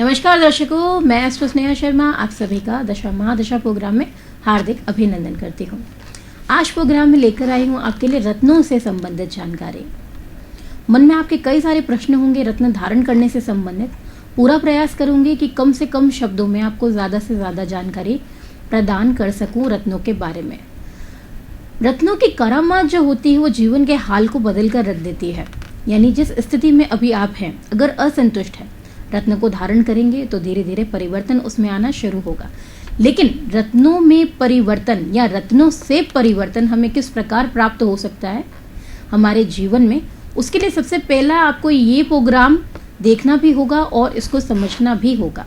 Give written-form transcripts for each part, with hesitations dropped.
नमस्कार दर्शकों, मैं एस्ट्रो स्नेहा शर्मा आप सभी का दशा महादशा प्रोग्राम में हार्दिक अभिनंदन करती हूँ। आज प्रोग्राम में लेकर आई हूँ आपके लिए रत्नों से संबंधित जानकारी। मन में आपके कई सारे प्रश्न होंगे रत्न धारण करने से संबंधित। पूरा प्रयास करूंगी कि कम से कम शब्दों में आपको ज़्यादा से ज़्यादा जानकारी प्रदान कर सकूं रत्नों के बारे में। रत्नों की करामात जो होती है वो जीवन के हाल को बदल कर रख देती है। यानी जिस स्थिति में अभी आप हैं, अगर असंतुष्ट है, रत्न को धारण करेंगे तो धीरे धीरे परिवर्तन उसमें आना शुरू होगा। लेकिन रत्नों में परिवर्तन या रत्नों से परिवर्तन हमें किस प्रकार प्राप्त हो सकता है हमारे जीवन में, उसके लिए सबसे पहला आपको ये प्रोग्राम देखना भी होगा और इसको समझना भी होगा।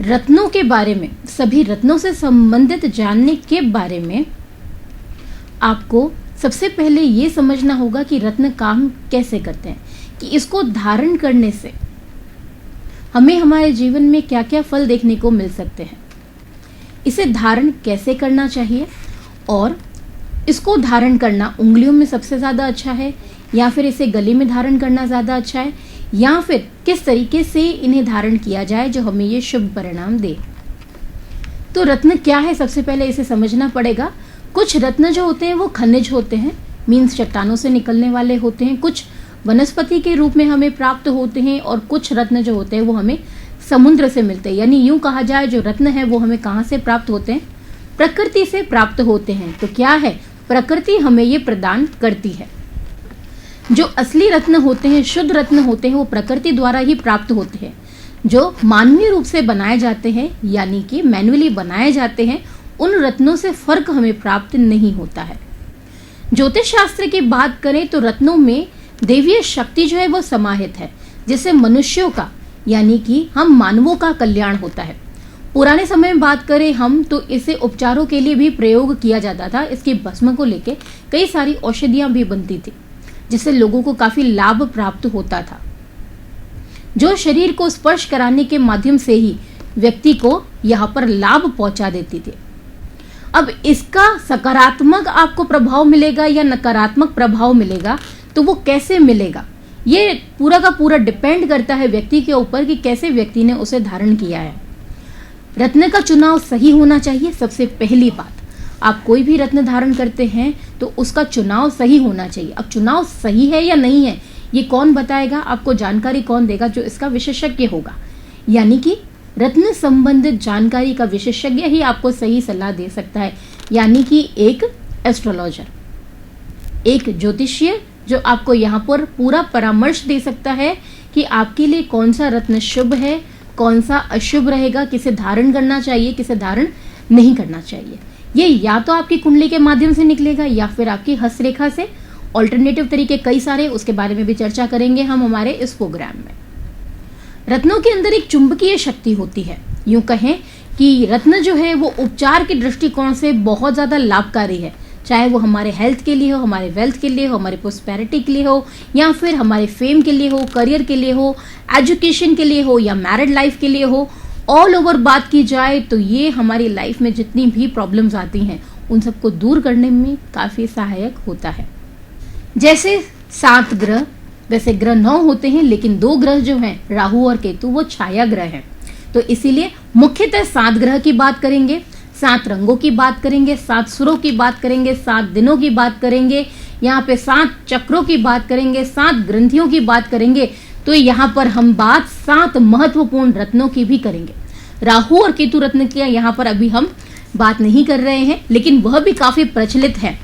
रत्नों के बारे में, सभी रत्नों से संबंधित जानने के बारे में आपको सबसे पहले ये समझना होगा कि रत्न काम कैसे करते हैं, कि इसको धारण करने से हमें हमारे जीवन में क्या क्या फल देखने को मिल सकते हैं, इसे धारण कैसे करना चाहिए और इसको धारण करना उंगलियों में सबसे ज़्यादा अच्छा है या फिर इसे गले में धारण करना ज़्यादा अच्छा है, या फिर किस तरीके से इन्हें धारण किया जाए जो हमें ये शुभ परिणाम दे। तो रत्न क्या है, सबसे पहले इसे समझना पड़ेगा। कुछ रत्न जो होते हैं वो खनिज होते हैं, मीन्स चट्टानों से निकलने वाले होते हैं, कुछ वनस्पति के रूप में हमें प्राप्त होते हैं और कुछ रत्न जो होते हैं वो हमें समुद्र से मिलते हैं। यानी यूं कहा जाए जो रत्न है वो हमें कहाँ से प्राप्त होते हैं, प्रकृति से प्राप्त होते हैं। तो क्या है, प्रकृति हमें ये प्रदान करती है। जो असली रत्न होते हैं, शुद्ध रत्न होते हैं, वो प्रकृति द्वारा ही प्राप्त होते हैं। जो मानवीय रूप से बनाए जाते हैं यानी कि मैन्युअली बनाए जाते हैं, उन रत्नों से फर्क हमें प्राप्त नहीं होता है। ज्योतिष शास्त्र की बात करें तो रत्नों में दैवीय शक्ति जो है वो समाहित है, जिससे मनुष्यों का यानी कि हम मानवों का कल्याण होता है। पुराने समय में बात करें हम तो इसे उपचारों के लिए भी प्रयोग किया जाता था। इसकी भस्म को लेके कई सारी औषधियां भी बनती थी जिससे लोगों को काफी लाभ प्राप्त होता था, जो शरीर को स्पर्श कराने के माध्यम से ही व्यक्ति को यहाँ पर लाभ पहुंचा देती थी। अब इसका सकारात्मक आपको प्रभाव मिलेगा या नकारात्मक प्रभाव मिलेगा तो वो कैसे मिलेगा, ये पूरा का पूरा डिपेंड करता है व्यक्ति के ऊपर कि कैसे व्यक्ति ने उसे धारण किया है। रत्न का चुनाव सही होना चाहिए। सबसे पहली बात, आप कोई भी रत्न धारण करते हैं तो उसका चुनाव सही होना चाहिए। अब चुनाव सही है या नहीं है ये कौन बताएगा, आपको जानकारी कौन देगा, जो इसका विशेषज्ञ होगा। यानी कि रत्न संबंधित जानकारी का विशेषज्ञ ही आपको सही सलाह दे सकता है। यानी कि एक एस्ट्रोलॉजर, एक ज्योतिषीय जो आपको यहाँ पर पूरा परामर्श दे सकता है कि आपके लिए कौन सा रत्न शुभ है, कौन सा अशुभ रहेगा, किसे धारण करना चाहिए, किसे धारण नहीं करना चाहिए। ये या तो आपकी कुंडली के माध्यम से निकलेगा या फिर आपकी हस्तरेखा से। ऑल्टरनेटिव तरीके कई सारे, उसके बारे में भी चर्चा करेंगे हम हमारे इस प्रोग्राम में। रत्नों के अंदर एक चुंबकीय शक्ति होती है। यूं कहें कि रत्न जो है वो उपचार के दृष्टिकोण से बहुत ज्यादा लाभकारी है, चाहे वो हमारे हेल्थ के लिए हो, हमारे वेल्थ के लिए हो, हमारे प्रोस्पेरिटी के लिए हो, या फिर हमारे फेम के लिए हो, करियर के लिए हो, एजुकेशन के लिए हो, या मैरिड लाइफ के लिए हो। ऑल ओवर बात की जाए तो ये हमारी लाइफ में जितनी भी प्रॉब्लम्स आती हैं उन सबको दूर करने में काफी सहायक होता है। जैसे 7 ग्रह, वैसे ग्रह 9 होते हैं, लेकिन 2 ग्रह जो हैं राहु और केतु वो छाया ग्रह हैं। तो इसीलिए मुख्यतः 7 ग्रह की बात करेंगे, 7 रंगों की बात करेंगे, 7 सुरों की बात करेंगे, 7 दिनों की बात करेंगे, यहाँ पे 7 चक्रों की बात करेंगे, 7 ग्रंथियों की बात करेंगे। तो यहाँ पर हम बात 7 महत्वपूर्ण रत्नों की भी करेंगे। राहु और केतु रत्न की यहाँ पर अभी हम बात नहीं कर रहे हैं, लेकिन वह भी काफी प्रचलित है।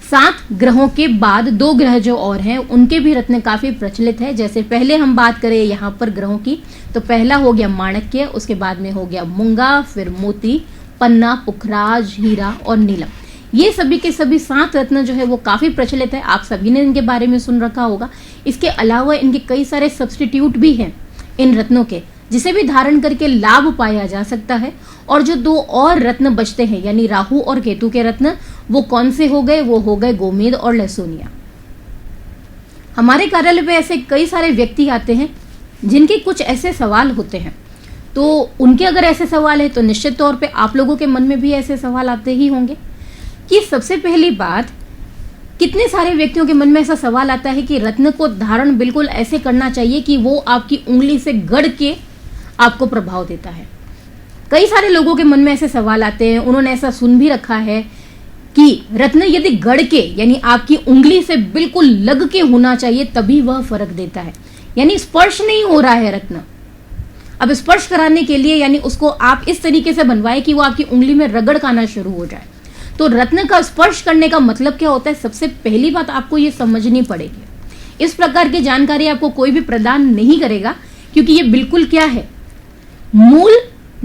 7 ग्रहों के बाद 2 ग्रह जो और हैं उनके भी रत्न काफी प्रचलित है। जैसे पहले हम बात करें यहाँ पर ग्रहों की तो पहला हो गया माणक्य, उसके बाद में हो गया मूंगा, फिर मोती, पन्ना, पुखराज, हीरा और नीलम। ये सभी के सभी 7 रत्न जो है वो काफी प्रचलित है, आप सभी ने इनके बारे में सुन रखा होगा। इसके अलावा इनके कई सारे सब्स्टिट्यूट भी हैं इन रत्नों के, जिसे भी धारण करके लाभ पाया जा सकता है। और जो 2 और रत्न बचते हैं यानी राहु और केतु के रत्न, वो कौन से हो गए, वो हो गए गोमेद और लहसुनिया। हमारे कार्यालय पे ऐसे कई सारे व्यक्ति आते हैं जिनके कुछ ऐसे सवाल होते हैं, तो उनके अगर ऐसे सवाल है तो निश्चित तौर पे आप लोगों के मन में भी ऐसे सवाल आते ही होंगे कि सबसे पहली बात कितने सारे व्यक्तियों के मन में ऐसा सवाल आता है कि रत्न को धारण बिल्कुल ऐसे करना चाहिए कि वो आपकी उंगली से गड़ के आपको प्रभाव देता है। कई सारे लोगों के मन में ऐसे सवाल आते हैं, उन्होंने ऐसा सुन भी रखा है कि रत्न यदि गड़ के यानी आपकी उंगली से बिल्कुल लग के होना चाहिए तभी वह फर्क देता है, यानी स्पर्श नहीं हो रहा है रत्न। अब स्पर्श कराने के लिए यानी उसको आप इस तरीके से बनवाए कि वो आपकी उंगली में रगड़ के आना शुरू हो जाए। तो रत्न का स्पर्श करने का मतलब क्या होता है, सबसे पहली बात आपको ये समझनी पड़ेगी। इस प्रकार की जानकारी आपको कोई भी प्रदान नहीं करेगा, क्योंकि ये बिल्कुल क्या है, मूल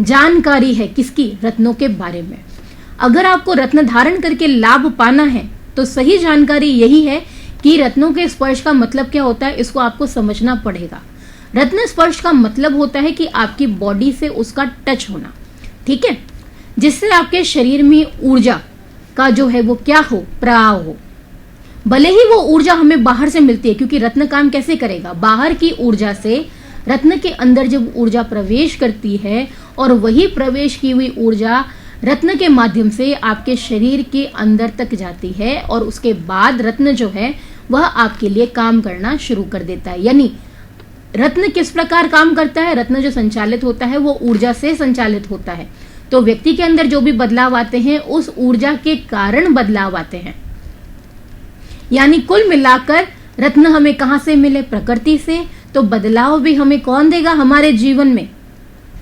जानकारी है किसकी, रत्नों के बारे में। अगर आपको रत्न धारण करके लाभ पाना है तो सही जानकारी यही है कि रत्नों के स्पर्श का मतलब क्या होता है, इसको आपको समझना पड़ेगा। रत्न स्पर्श का मतलब होता है कि आपकी बॉडी से उसका टच होना, ठीक है, जिससे आपके शरीर में ऊर्जा का जो है वो क्या हो, प्रवाह हो। भले ही वो ऊर्जा हमें बाहर से मिलती है, क्योंकि रत्न काम कैसे करेगा, बाहर की ऊर्जा से रत्न के अंदर जब ऊर्जा प्रवेश करती है और वही प्रवेश की हुई ऊर्जा रत्न के माध्यम से आपके शरीर के अंदर तक जाती है और उसके बाद रत्न जो है वह आपके लिए काम करना शुरू कर देता है। यानी रत्न किस प्रकार काम करता है, रत्न जो संचालित होता है वो ऊर्जा से संचालित होता है। तो व्यक्ति के अंदर जो भी बदलाव आते हैं उस ऊर्जा के कारण बदलाव आते हैं। यानी कुल मिलाकर रत्न हमें कहां से मिले, प्रकृति से। तो बदलाव भी हमें कौन देगा हमारे जीवन में,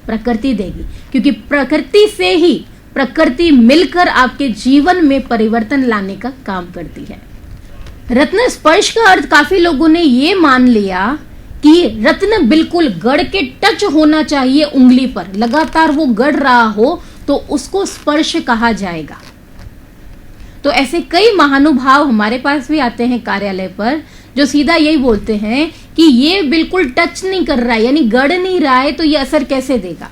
प्रकृति देगी, क्योंकि प्रकृति से ही प्रकृति मिलकर आपके जीवन में परिवर्तन लाने का काम करती है। रत्न स्पर्श का अर्थ काफी लोगों ने ये मान लिया कि रत्न बिल्कुल गड़ के टच होना चाहिए उंगली पर, लगातार वो गड़ रहा हो तो उसको स्पर्श कहा जाएगा। तो ऐसे कई महानुभाव हमारे पास भी आते हैं कार्यालय पर, जो सीधा यही बोलते हैं कि ये बिल्कुल टच नहीं कर रहा है, यानी गड़ नहीं रहा है, तो ये असर कैसे देगा।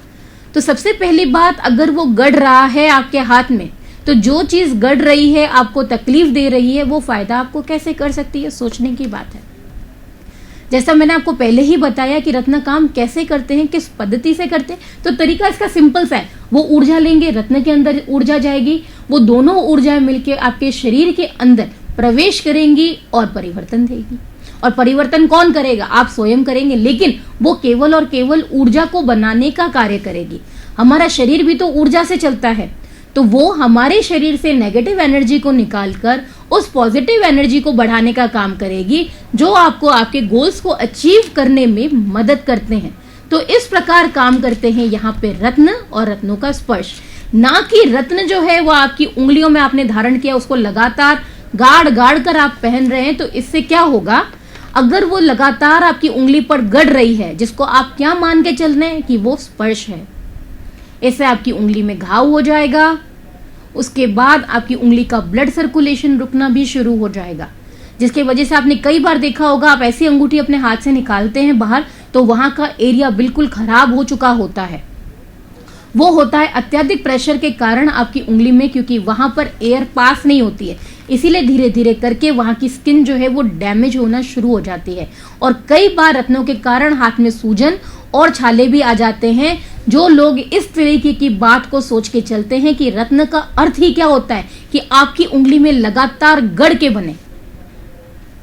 तो सबसे पहली बात, अगर वो गड़ रहा है आपके हाथ में, तो जो चीज गड़ रही है, आपको तकलीफ दे रही है, वो फायदा आपको कैसे कर सकती है, सोचने की बात है। जैसा मैंने आपको पहले ही बताया कि रत्न काम कैसे करते हैं, किस पद्धति से करते हैं, तो तरीका इसका सिंपल सा है। वो ऊर्जा लेंगे, रत्न के अंदर ऊर्जा जाएगी, वो दोनों ऊर्जाएं मिलकर आपके शरीर के अंदर प्रवेश करेंगी और परिवर्तन देगी। और परिवर्तन कौन करेगा, आप स्वयं करेंगे, लेकिन वो केवल और केवल ऊर्जा को बनाने का कार्य करेगी। हमारा शरीर भी तो ऊर्जा से चलता है, तो वो हमारे शरीर से नेगेटिव एनर्जी को निकालकर उस पॉजिटिव एनर्जी को बढ़ाने का काम करेगी, जो आपको आपके गोल्स को अचीव करने में मदद करते हैं। तो इस प्रकार काम करते हैं यहाँ पे रत्न और रत्नों का स्पर्श। ना कि रत्न जो है वो आपकी उंगलियों में आपने धारण किया, उसको लगातार गाड़ गाड़ कर आप पहन रहे हैं, तो इससे क्या होगा, अगर वो लगातार आपकी उंगली पर गड़ रही है, जिसको आप क्या मान के चल रहे हैं कि वो स्पर्श है, इससे आपकी उंगली में घाव हो जाएगा। उसके बाद आपकी उंगली का ब्लड सर्कुलेशन रुकना भी शुरू हो जाएगा, जिसके वजह से आपने कई बार देखा होगा, आप ऐसी अंगूठी अपने हाथ से निकालते हैं बाहर, तो वहां का एरिया बिल्कुल खराब हो चुका होता है। वो होता है अत्यधिक प्रेशर के कारण आपकी उंगली में, क्योंकि वहां पर एयर पास नहीं होती है, इसीलिए धीरे धीरे करके वहां की स्किन जो है वो डैमेज होना शुरू हो जाती है। और कई बार रत्नों के कारण हाथ में सूजन और छाले भी आ जाते हैं। जो लोग इस तरीके की बात को सोच के चलते हैं कि रत्न का अर्थ ही क्या होता है कि आपकी उंगली में लगातार गड़ के बने,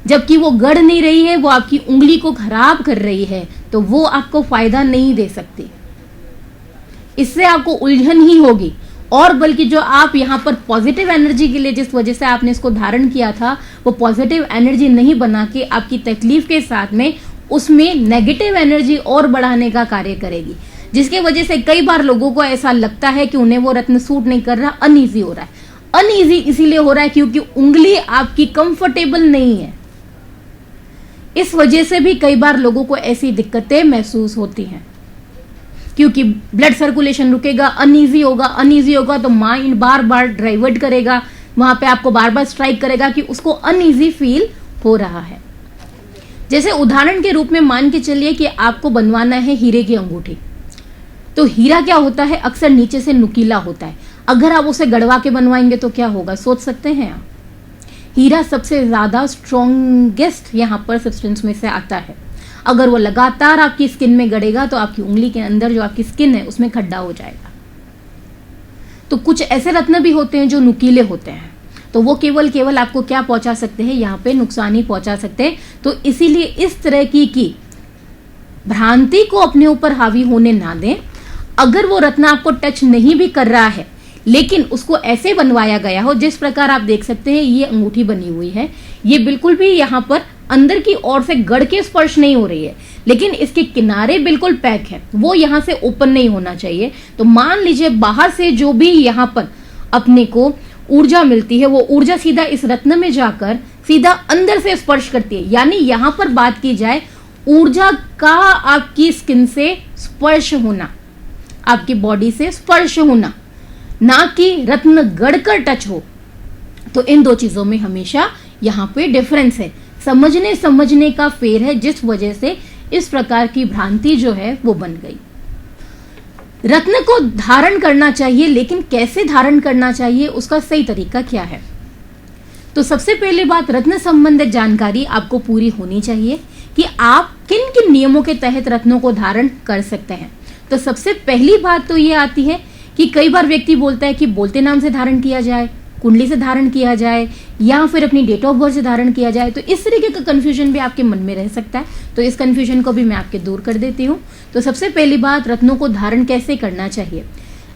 जबकि वो गड़ नहीं रही है, वो आपकी उंगली को खराब कर रही है, तो वो आपको फायदा नहीं दे सकती। इससे आपको उलझन ही होगी। और बल्कि जो आप यहाँ पर पॉजिटिव एनर्जी के लिए जिस वजह से आपने इसको धारण किया था, वो पॉजिटिव एनर्जी नहीं बना के आपकी तकलीफ के साथ में उसमें नेगेटिव एनर्जी और बढ़ाने का कार्य करेगी, जिसके वजह से कई बार लोगों को ऐसा लगता है कि उन्हें वो रत्न सूट नहीं कर रहा, अनईजी हो रहा है। अनईजी इसीलिए हो रहा है क्योंकि उंगली आपकी कंफर्टेबल नहीं है। इस वजह से भी कई बार लोगों को ऐसी दिक्कतें महसूस होती हैं, क्योंकि ब्लड सर्कुलेशन रुकेगा, अनईजी होगा तो माइंड बार बार डाइवर्ट करेगा, वहां पे आपको बार बार स्ट्राइक करेगा कि उसको अनईजी फील हो रहा है। जैसे उदाहरण के रूप में मान के चलिए कि आपको बनवाना है हीरे की अंगूठी, तो हीरा क्या होता है, अक्सर नीचे से नुकीला होता है। अगर आप उसे गड़वा के बनवाएंगे तो क्या होगा, सोच सकते हैं आप। हीरा सबसे ज्यादा स्ट्रॉन्गेस्ट यहाँ पर सब्सटेंस में से आता है। अगर वो लगातार आपकी स्किन में गड़ेगा तो आपकी उंगली के अंदर जो आपकी स्किन है उसमें खड्डा हो जाएगा। तो कुछ ऐसे रत्न भी होते हैं जो नुकीले होते हैं, तो वो केवल केवल आपको क्या पहुंचा सकते हैं, यहाँ पे नुकसान ही पहुंचा सकते हैं। तो इसीलिए इस तरह की भ्रांति को अपने ऊपर हावी होने ना दें। अगर वो रत्न आपको टच नहीं भी कर रहा है, लेकिन उसको ऐसे बनवाया गया हो, जिस प्रकार आप देख सकते हैं ये अंगूठी बनी हुई है, ये बिल्कुल भी यहाँ पर अंदर की ओर से गढ़ के स्पर्श नहीं हो रही है, लेकिन इसके किनारे बिल्कुल पैक है, वो यहाँ से ओपन नहीं होना चाहिए। तो मान लीजिए बाहर से जो भी यहाँ पर अपने को ऊर्जा मिलती है, वो ऊर्जा सीधा इस रत्न में जाकर सीधा अंदर से स्पर्श करती है। यानी यहाँ पर बात की जाए ऊर्जा का आपकी स्किन से स्पर्श होना, आपकी बॉडी से स्पर्श होना, ना कि रत्न गढ़कर टच हो। तो इन दो चीजों में हमेशा यहाँ पे डिफरेंस है, समझने का फेर है, जिस वजह से इस प्रकार की भ्रांति जो है वो बन गई। रत्न को धारण करना चाहिए, लेकिन कैसे धारण करना चाहिए, उसका सही तरीका क्या है? तो सबसे पहली बात, रत्न संबंधित जानकारी आपको पूरी होनी चाहिए कि आप किन किन नियमों के तहत रत्नों को धारण कर सकते हैं। तो सबसे पहली बात तो ये आती है कि कई बार व्यक्ति बोलता है कि बोलते नाम से धारण किया जाए, कुंडली से धारण किया जाए, या फिर अपनी डेट ऑफ बर्थ से धारण किया जाए। तो इस तरीके का कंफ्यूजन भी आपके मन में रह सकता है, तो इस कंफ्यूजन को भी मैं आपके दूर कर देती हूँ। तो सबसे पहली बात, रत्नों को धारण कैसे करना चाहिए।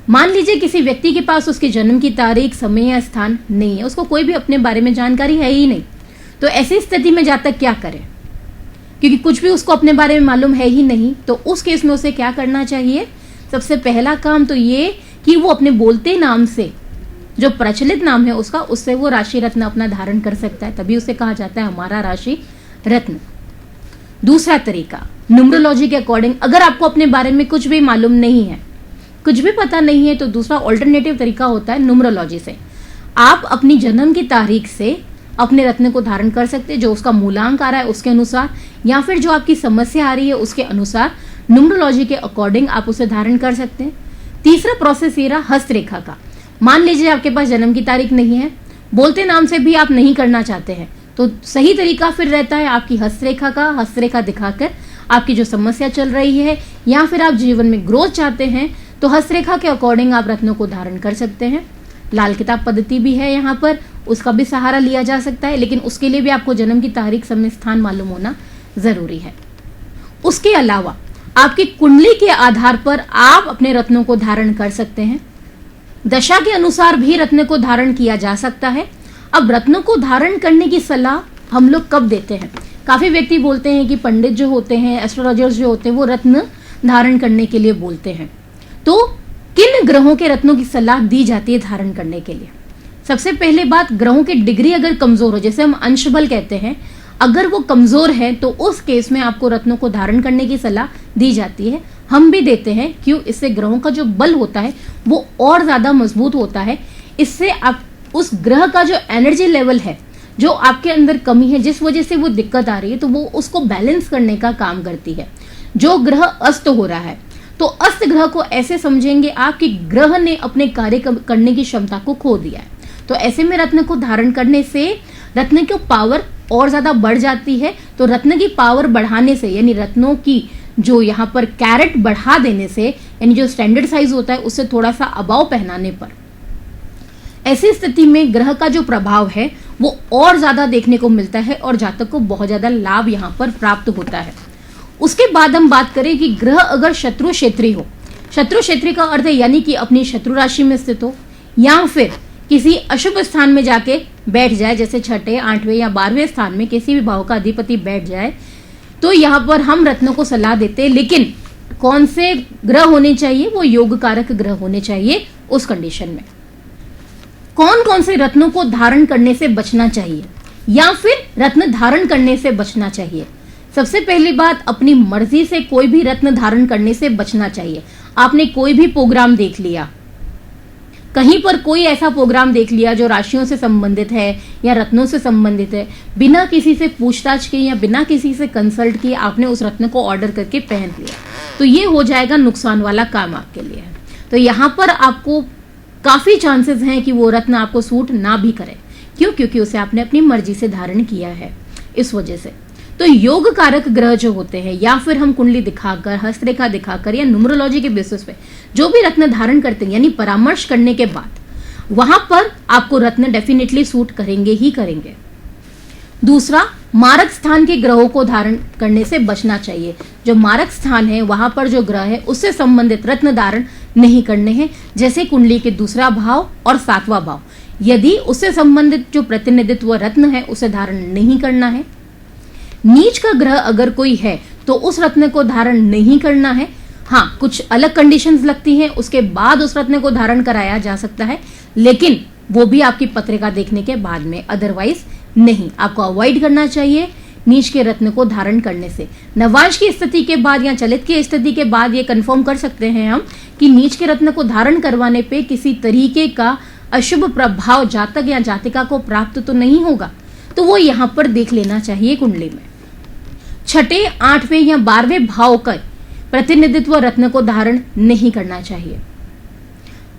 मान लीजिए किसी व्यक्ति के पास उसके जन्म की तारीख, समय या स्थान नहीं है, उसको कोई भी अपने बारे में जानकारी है ही नहीं, तो ऐसी स्थिति में जातक क्या करे, क्योंकि कुछ भी उसको अपने बारे में मालूम है ही नहीं। तो उस केस में उसे क्या करना चाहिए? सबसे पहला काम तो ये कि वो अपने बोलते नाम से, जो प्रचलित नाम है उसका, उससे वो राशि रत्न अपना धारण कर सकता है, तभी उसे कहा जाता है हमारा राशि रत्न। दूसरा तरीका, न्यूमरोलॉजी के अकॉर्डिंग, अगर आपको अपने बारे में कुछ भी मालूम नहीं है, कुछ भी पता नहीं है, तो दूसरा ऑल्टरनेटिव तरीका होता है न्यूमरोलॉजी से। आप अपनी जन्म की तारीख से अपने रत्न को धारण कर सकते हैं, जो उसका मूलांक आ रहा है उसके अनुसार, या फिर जो आपकी समस्या आ रही है उसके अनुसार, न्यूमरोलॉजी के अकॉर्डिंग आप उसे धारण कर सकते हैं। तीसरा प्रोसेस ये रहा हस्तरेखा का। मान लीजिए आपके पास जन्म की तारीख नहीं है, बोलते नाम से भी आप नहीं करना चाहते हैं, तो सही तरीका फिर रहता है आपकी हस्तरेखा का। हस्तरेखा दिखाकर आपकी जो समस्या चल रही है, या फिर आप जीवन में ग्रोथ चाहते हैं, तो हस्तरेखा के अकॉर्डिंग आप रत्नों को धारण कर सकते हैं। लाल किताब पद्धति भी है यहाँ पर, उसका भी सहारा लिया जा सकता है, लेकिन उसके लिए भी आपको जन्म की तारीख, समय, स्थान मालूम होना जरूरी है। उसके अलावा आपकी कुंडली के आधार पर आप अपने रत्नों को धारण कर सकते हैं। दशा के अनुसार भी रत्न को धारण किया जा सकता है। अब रत्नों को धारण करने की सलाह हम लोग कब देते हैं? काफी व्यक्ति बोलते हैं कि पंडित जो होते हैं, एस्ट्रोलॉजर्स जो होते हैं, वो रत्न धारण करने के लिए बोलते हैं। तो किन ग्रहों के रत्नों की सलाह दी जाती है धारण करने के लिए? सबसे पहले बात, ग्रहों की डिग्री अगर कमजोर हो, जैसे हम अंश बल कहते हैं, अगर वो कमजोर है तो उस केस में आपको रत्नों को धारण करने की सलाह दी जाती है। हम भी देते हैं, क्यों? इससे ग्रहों का जो बल होता है वो और ज्यादा मजबूत होता है। इससे आप उस ग्रह का जो एनर्जी लेवल है, जो आपके अंदर कमी है, जिस वजह से वो दिक्कत आ रही है, तो वो उसको बैलेंस करने का काम करती है। जो ग्रह अस्त हो रहा है, तो अस्त ग्रह को ऐसे समझेंगे आप कि ग्रह ने अपने कार्य करने की क्षमता को खो दिया है। तो ऐसे में रत्न को धारण करने से रत्न की पावर और ज्यादा बढ़ जाती है। तो रत्न की पावर बढ़ाने से, यानी रत्नों की जो यहाँ पर कैरेट बढ़ा देने से, यानी जो स्टैंडर्ड साइज होता है उससे थोड़ा सा अबाव पहनाने पर, ऐसी स्थिति में ग्रह का जो प्रभाव है वो और ज्यादा देखने को मिलता है और जातक को बहुत ज्यादा लाभ यहाँ पर प्राप्त होता है। उसके बाद हम बात करें कि ग्रह अगर शत्रु क्षेत्री हो, शत्रु क्षेत्री का अर्थ है यानी कि अपनी शत्रु राशि में स्थित हो, या फिर किसी अशुभ स्थान में जाके बैठ जाए, जैसे छठे, 8वें या 12वें स्थान में किसी भी भाव का अधिपति बैठ जाए, तो यहाँ पर हम रत्नों को सलाह देते हैं। लेकिन कौन से ग्रह होने चाहिए? वो योग कारक ग्रह होने चाहिए। उस कंडीशन में कौन कौन से रत्नों को धारण करने से बचना चाहिए, या फिर रत्न धारण करने से बचना चाहिए? सबसे पहली बात, अपनी मर्जी से कोई भी रत्न धारण करने से बचना चाहिए। आपने कोई भी प्रोग्राम देख लिया, कहीं पर कोई ऐसा प्रोग्राम देख लिया जो राशियों से संबंधित है या रत्नों से संबंधित है, बिना किसी से पूछताछ किए या बिना किसी से कंसल्ट किए आपने उस रत्न को ऑर्डर करके पहन लिया, तो ये हो जाएगा नुकसान वाला काम आपके लिए। तो यहाँ पर आपको काफी चांसेस हैं कि वो रत्न आपको सूट ना भी करे। क्यों? क्योंकि उसे आपने अपनी मर्जी से धारण किया है, इस वजह से। तो योग कारक ग्रह जो होते हैं, या फिर हम कुंडली दिखाकर, हस्तरेखा दिखाकर, या न्यूमरोलॉजी के बेसिस पे जो भी रत्न धारण करते हैं, यानी परामर्श करने के बाद वहां पर आपको रत्न डेफिनेटली सूट करेंगे ही करेंगे। दूसरा, मारक स्थान के ग्रहों को धारण करने से बचना चाहिए। जो मारक स्थान है वहां पर जो ग्रह है उससे संबंधित रत्न धारण नहीं करने हैं, जैसे कुंडली के दूसरा भाव और सातवां भाव। यदि उससे संबंधित जो प्रतिनिधित्व रत्न है उसे धारण नहीं करना है। नीच का ग्रह अगर कोई है तो उस रत्न को धारण नहीं करना है। हाँ, कुछ अलग कंडीशंस लगती हैं, उसके बाद उस रत्न को धारण कराया जा सकता है, लेकिन वो भी आपकी पत्रिका देखने के बाद में, अदरवाइज नहीं। आपको अवॉइड करना चाहिए नीच के रत्न को धारण करने से। नवांश की स्थिति के बाद या चलित की स्थिति के बाद ये कंफर्म कर सकते हैं हम कि नीच के रत्न को धारण करवाने पे किसी तरीके का अशुभ प्रभाव जातक या जातिका को प्राप्त तो नहीं होगा, तो वो यहां पर देख लेना चाहिए कुंडली में। छठे, 8वें या 12वें भाव का प्रतिनिधित्व रत्न को धारण नहीं करना चाहिए।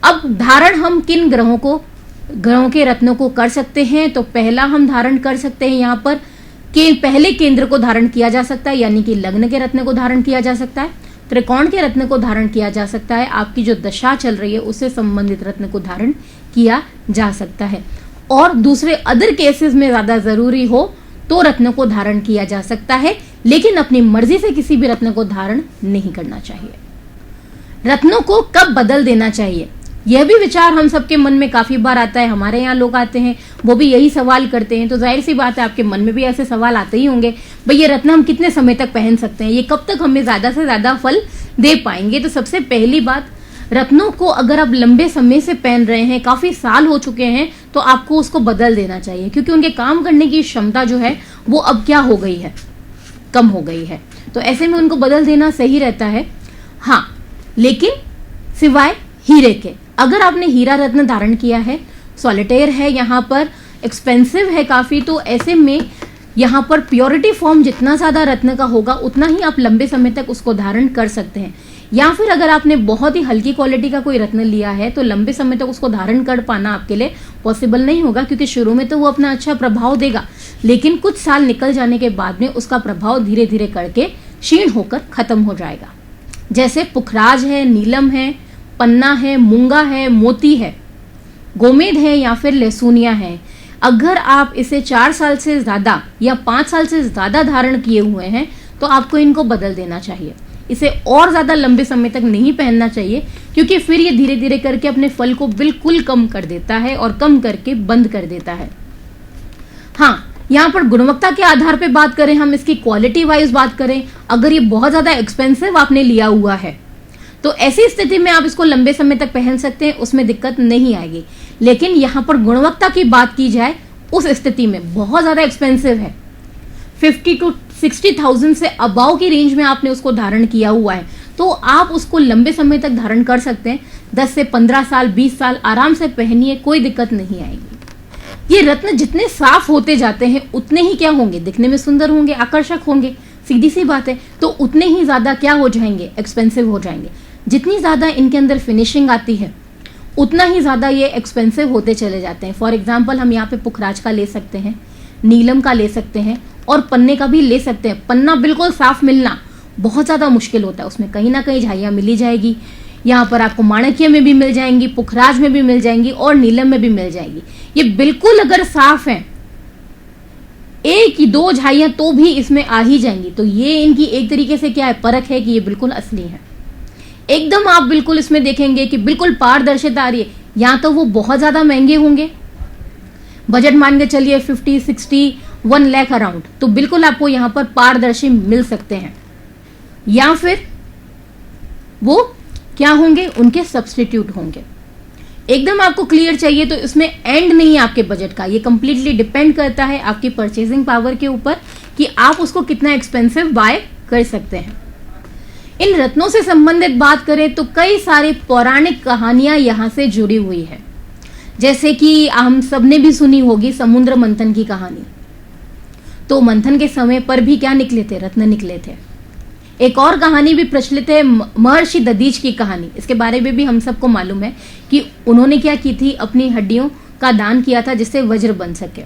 अब धारण हम किन ग्रहों के रत्नों को कर सकते हैं? तो पहला हम धारण कर सकते हैं यहाँ पर पहले केंद्र को धारण किया जा सकता है, यानी कि लग्न के रत्न को धारण किया जा सकता है। त्रिकोण के रत्न को धारण किया जा सकता है। आपकी जो दशा चल रही है उससे संबंधित रत्न को धारण किया जा सकता है। और दूसरे अदर केसेस में ज्यादा जरूरी हो तो रत्न को धारण किया जा सकता है, लेकिन अपनी मर्जी से किसी भी रत्न को धारण नहीं करना चाहिए। रत्नों को कब बदल देना चाहिए, यह भी विचार हम सबके मन में काफी बार आता है। हमारे यहाँ लोग आते हैं, वो भी यही सवाल करते हैं, तो जाहिर सी बात है आपके मन में भी ऐसे सवाल आते ही होंगे, भाई ये रत्न हम कितने समय तक पहन सकते हैं, ये कब तक हमें ज्यादा से ज्यादा फल दे पाएंगे। तो सबसे पहली बात, रत्नों को अगर आप लंबे समय से पहन रहे हैं, काफी साल हो चुके हैं, तो आपको उसको बदल देना चाहिए, क्योंकि उनके काम करने की क्षमता जो है वो अब क्या हो गई है, कम हो गई है। तो ऐसे में उनको बदल देना सही रहता है। हाँ, लेकिन सिवाय हीरे के, अगर आपने हीरा रत्न धारण किया है, सॉलिटेयर है, यहाँ पर एक्सपेंसिव है काफी, तो ऐसे में यहाँ पर प्योरिटी फॉर्म जितना ज्यादा रत्न का होगा उतना ही आप लंबे समय तक उसको धारण कर सकते हैं। या फिर अगर आपने बहुत ही हल्की क्वालिटी का कोई रत्न लिया है तो लंबे समय तक उसको धारण कर पाना आपके लिए पॉसिबल नहीं होगा, क्योंकि शुरू में तो वो अपना अच्छा प्रभाव देगा, लेकिन कुछ साल निकल जाने के बाद में उसका प्रभाव धीरे धीरे करके क्षीण होकर खत्म हो जाएगा। जैसे पुखराज है, नीलम है, पन्ना है, मूंगा है, मोती है, गोमेद है या फिर लहसुनिया है। अगर आप इसे 4 साल से ज्यादा या 5 साल से ज्यादा धारण किए हुए हैं तो आपको इनको बदल देना चाहिए। इसे और ज्यादा लंबे समय तक नहीं पहनना चाहिए, क्योंकि फिर ये धीरे धीरे करके अपने फल को बिल्कुल कम कर देता है और कम करके बंद कर देता है। हाँ, यहाँ पर गुणवत्ता के आधार पे बात करें, हम इसकी क्वालिटी वाइज बात करें, अगर ये बहुत ज्यादा एक्सपेंसिव आपने लिया हुआ है तो ऐसी स्थिति में आप इसको लंबे समय तक पहन सकते हैं, उसमें दिक्कत नहीं आएगी। लेकिन यहाँ पर गुणवत्ता की बात की जाए, उस स्थिति में बहुत ज्यादा एक्सपेंसिव है, 50 to 60,000 से अबाव की रेंज में आपने उसको धारण किया हुआ है, तो आप उसको लंबे समय तक धारण कर सकते हैं। 10 से 15 साल 20 साल आराम से पहनिए, कोई दिक्कत नहीं आएगी। ये रत्न जितने साफ होते जाते हैं उतने ही क्या होंगे, दिखने में सुंदर होंगे, आकर्षक होंगे, सीधी सी बात है। तो उतने ही ज्यादा क्या हो जाएंगे, एक्सपेंसिव हो जाएंगे। जितनी ज्यादा इनके अंदर फिनिशिंग आती है उतना ही ज्यादा ये एक्सपेंसिव होते चले जाते हैं। फॉर एग्जाम्पल हम यहाँ पे पुखराज का ले सकते हैं, नीलम का ले सकते हैं और पन्ने का भी ले सकते हैं। पन्ना बिल्कुल साफ मिलना बहुत ज्यादा मुश्किल होता है, उसमें कहीं ना कहीं झाइयाँ मिली जाएगी। यहाँ पर आपको माणक्य में भी मिल जाएंगी, पुखराज में भी मिल जाएंगी और नीलम में भी मिल जाएगी। ये बिल्कुल अगर साफ है, 1 की 2 झाइयाँ तो भी इसमें आ ही जाएंगी। तो ये इनकी एक तरीके से क्या है, परख है कि ये बिल्कुल असली है। एकदम आप बिल्कुल इसमें देखेंगे कि बिल्कुल पारदर्शिता आ रही है, या तो वो बहुत ज्यादा महंगे होंगे, बजट मान के चलिए 50, 60, 1 लाख अराउंड, तो बिल्कुल आपको यहाँ पर पारदर्शी मिल सकते हैं। या फिर वो क्या होंगे, उनके सब्स्टिट्यूट होंगे। एकदम आपको क्लियर चाहिए तो इसमें एंड नहीं है आपके बजट का, ये कंप्लीटली डिपेंड करता है आपकी परचेजिंग पावर के ऊपर कि आप उसको कितना एक्सपेंसिव बाय कर सकते हैं। इन रत्नों से संबंधित बात करें तो कई सारी पौराणिक कहानियां यहाँ से जुड़ी हुई है, जैसे कि हम सबने भी सुनी होगी समुद्र मंथन की कहानी। तो मंथन के समय पर भी क्या निकले थे, रत्न निकले थे। एक और कहानी भी प्रचलित है, महर्षि दधीच की कहानी। इसके बारे में भी हम सबको मालूम है कि उन्होंने क्या की थी, अपनी हड्डियों का दान किया था जिससे वज्र बन सके,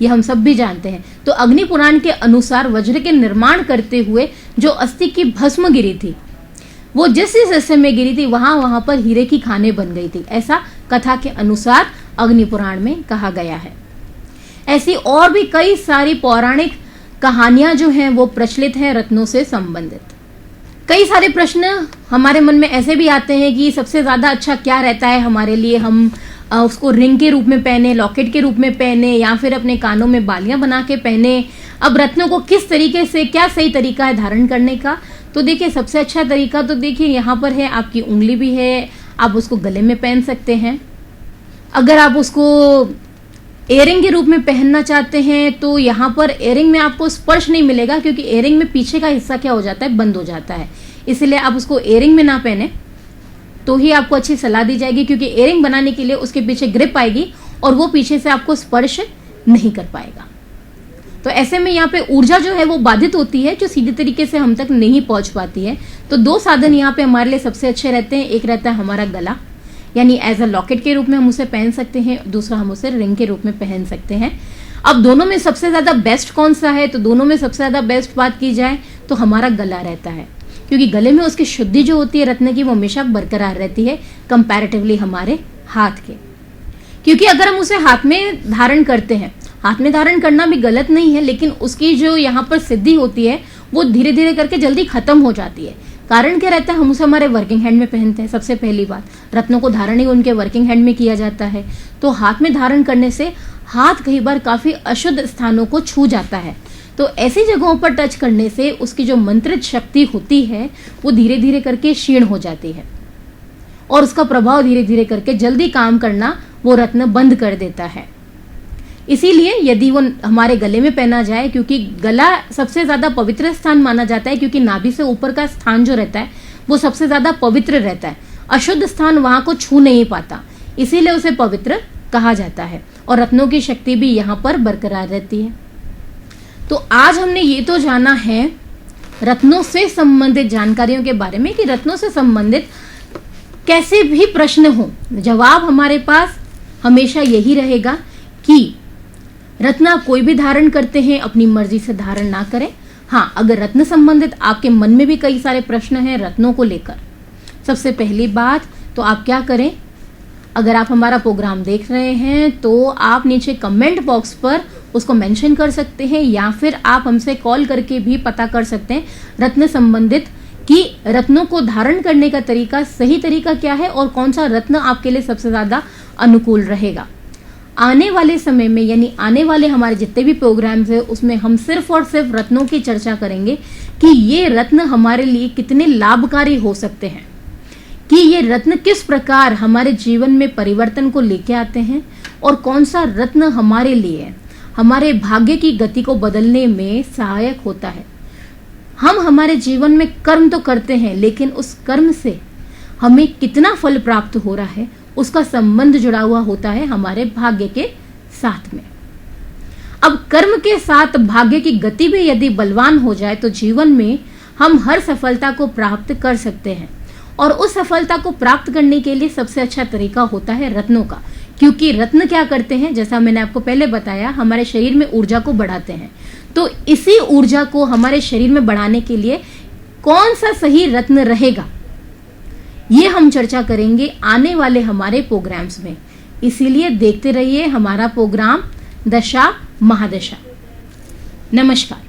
ये हम सब भी जानते हैं। तो अग्नि पुराण के अनुसार वज्र के निर्माण करते हुए जो अस्थि की भस्म गिरी थी, वो जिस जिस हिस्से में गिरी थी वहां वहां पर हीरे की खानें बन गई थी, ऐसा कथा के अनुसार अग्नि पुराण में कहा गया है। ऐसी और भी कई सारी पौराणिक कहानियां जो हैं वो प्रचलित हैं रत्नों से संबंधित। कई सारे प्रश्न हमारे मन में ऐसे भी आते हैं कि सबसे ज्यादा अच्छा क्या रहता है हमारे लिए, हम उसको रिंग के रूप में पहने, लॉकेट के रूप में पहने, या फिर अपने कानों में बालियां बना के पहने। अब रत्नों को किस तरीके से, क्या सही तरीका है धारण करने का? तो देखिए सबसे अच्छा तरीका तो देखिए यहाँ पर है, आपकी उंगली भी है, आप उसको गले में पहन सकते हैं। अगर आप उसको इयरिंग के रूप में पहनना चाहते हैं तो यहाँ पर इयरिंग में आपको स्पर्श नहीं मिलेगा, क्योंकि इयरिंग में पीछे का हिस्सा क्या हो जाता है, बंद हो जाता है। इसलिए आप उसको इयरिंग में ना पहने तो ही आपको अच्छी सलाह दी जाएगी, क्योंकि इयरिंग बनाने के लिए उसके पीछे ग्रिप आएगी और वो पीछे से आपको स्पर्श नहीं कर पाएगा। तो ऐसे में यहाँ पे ऊर्जा जो है वो बाधित होती है, जो सीधे तरीके से हम तक नहीं पहुंच पाती है। तो दो साधन यहाँ पे हमारे लिए सबसे अच्छे रहते हैं। एक रहता है हमारा गला, यानी एज अ लॉकेट के रूप में हम उसे पहन सकते हैं, दूसरा हम उसे रिंग के रूप में पहन सकते हैं। अब दोनों में सबसे ज्यादा बेस्ट कौन सा है? तो दोनों में सबसे ज्यादा बेस्ट बात की जाए तो हमारा गला रहता है, क्योंकि गले में उसकी शुद्धि जो होती है रत्न की वो हमेशा बरकरार रहती है कंपैरेटिवली हमारे हाथ के। क्योंकि अगर हम उसे हाथ में धारण करते हैं, हाथ में धारण करना भी गलत नहीं है, लेकिन उसकी जो यहाँ पर सिद्धि होती है वो धीरे धीरे करके जल्दी खत्म हो जाती है। कारण क्या रहता है, हम उसे हमारे वर्किंग हैंड में पहनते हैं। सबसे पहली बात, रत्नों को धारण ही उनके वर्किंग हैंड में किया जाता है। तो हाथ में धारण करने से हाथ कई बार काफी अशुद्ध स्थानों को छू जाता है। तो ऐसी जगहों पर टच करने से उसकी जो मंत्रित शक्ति होती है वो धीरे धीरे करके क्षीण हो जाती है और उसका प्रभाव धीरे धीरे करके जल्दी काम करना वो रत्न बंद कर देता है। इसीलिए यदि वो हमारे गले में पहना जाए, क्योंकि गला सबसे ज्यादा पवित्र स्थान माना जाता है, क्योंकि नाभि से ऊपर का स्थान जो रहता है वो सबसे ज्यादा पवित्र रहता है। अशुद्ध स्थान वहां को छू नहीं पाता, इसीलिए उसे पवित्र कहा जाता है और रत्नों की शक्ति भी यहाँ पर बरकरार रहती है। तो आज हमने ये तो जाना है रत्नों से संबंधित जानकारियों के बारे में कि रत्नों से संबंधित कैसे भी प्रश्न हो, जवाब हमारे पास हमेशा यही रहेगा कि रत्न आप कोई भी धारण करते हैं, अपनी मर्जी से धारण ना करें। हाँ, अगर रत्न संबंधित आपके मन में भी कई सारे प्रश्न हैं रत्नों को लेकर, सबसे पहली बात तो आप क्या करें, अगर आप हमारा प्रोग्राम देख रहे हैं तो आप नीचे कमेंट बॉक्स पर उसको मेंशन कर सकते हैं, या फिर आप हमसे कॉल करके भी पता कर सकते हैं रत्न संबंधित कि रत्नों को धारण करने का तरीका, सही तरीका क्या है और कौन सा रत्न आपके लिए सबसे ज्यादा अनुकूल रहेगा। आने वाले समय में, यानी आने वाले हमारे जितने भी प्रोग्राम्स है उसमें हम सिर्फ और सिर्फ रत्नों की चर्चा करेंगे कि ये रत्न हमारे लिए कितने लाभकारी हो सकते हैं, कि ये रत्न किस प्रकार हमारे जीवन में परिवर्तन को लेके आते हैं और कौन सा रत्न हमारे लिए हमारे भाग्य की गति को बदलने में सहायक होता है। हम हमारे जीवन में कर्म तो करते हैं, लेकिन उस कर्म से हमें कितना फल प्राप्त हो रहा है उसका संबंध जुड़ा हुआ होता है हमारे भाग्य के साथ में। अब कर्म के साथ भाग्य की गति भी यदि बलवान हो जाए तो जीवन में हम हर सफलता को प्राप्त कर सकते हैं, और उस सफलता को प्राप्त करने के लिए सबसे अच्छा तरीका होता है रत्नों का। क्योंकि रत्न क्या करते हैं, जैसा मैंने आपको पहले बताया, हमारे शरीर में ऊर्जा को बढ़ाते हैं। तो इसी ऊर्जा को हमारे शरीर में बढ़ाने के लिए कौन सा सही रत्न रहेगा, ये हम चर्चा करेंगे आने वाले हमारे प्रोग्राम्स में। इसीलिए देखते रहिए हमारा प्रोग्राम दशा महादशा। नमस्कार।